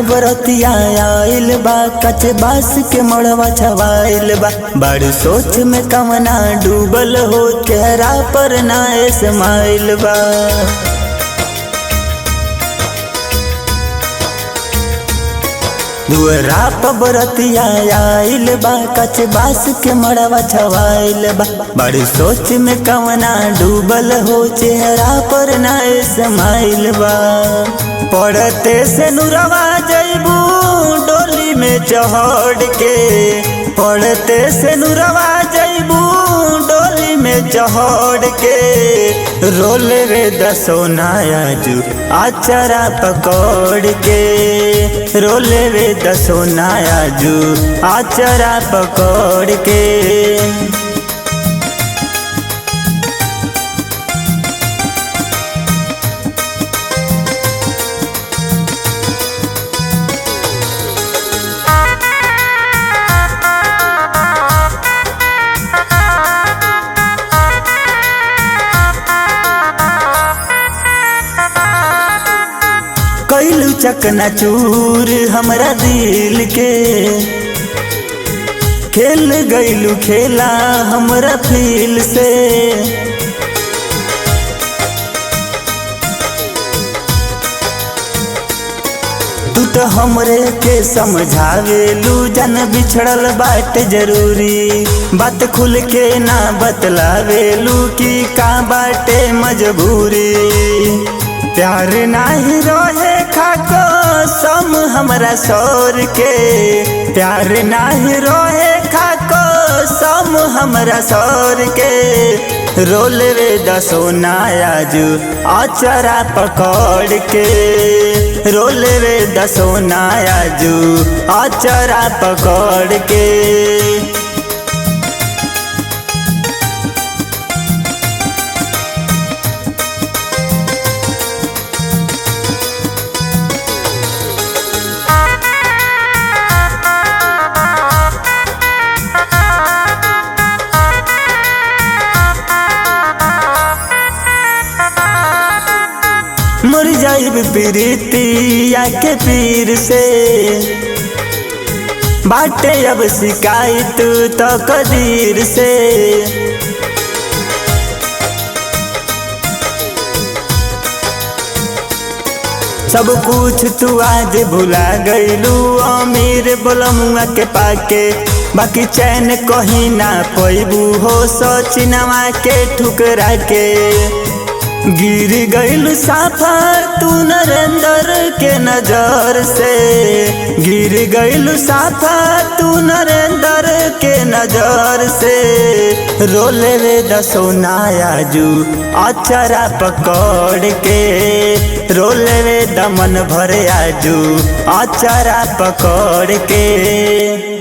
बरतिया आइल बा, कच बास के मड़वा छवाइल बा। बड़ सोच में कवना डूबल हो, चेहरा पर ना स्माइल बा। दुअरा पर बरतिया आइल बा, कच बास के मड़वा छवाइल बा। बड़ सोच में कवना डूबल हो, चेहरा पर ना स्माइल बा। पड़ते से नुरवा जइबू डोली में चढ़ के, पड़ते से नुरवा जइबू डोली में चढ़ के। रोल रे दसोना आजू आचरा पकड़ के, रोल रे दसोना आजू आचरा पकड़ के। कैलू चकना चूर हमरा दिल के, खेल गईलू खेला हमरा फील से। तू तो हमरे के समझावेलू, जन बिछड़ल बाट जरूरी। बात खुल के ना बतलावेलू कि का बाटे मजबूरी। प्यार नाही रोहे खाको सम हमरा सौर के, प्यार नाही रोहे खाको सम हमरा सौर के। रोल रे दसोना आजू आचरा पकड़ के, रोल रे दसोना आजू आचरा पकड़ के। मर जाइब प्रीतिया के पीर से, बाटे अब शिकायत तो कदीर से। सब कुछ तू आज भुला गईलू अमीर बोलमुआ के पाके। बाकी चैन कहीं ना पैबू हो, सोचिनवा के ठुकरा के। गिर गईल साफा तू नरेंद्र के नजर से, गिर गईल साफा तू नरेंद्र के नजर से। रोल रे दसोना आजू आचरा पकड़ के, रोल रे दमन भर आजू आचरा पकड़ के।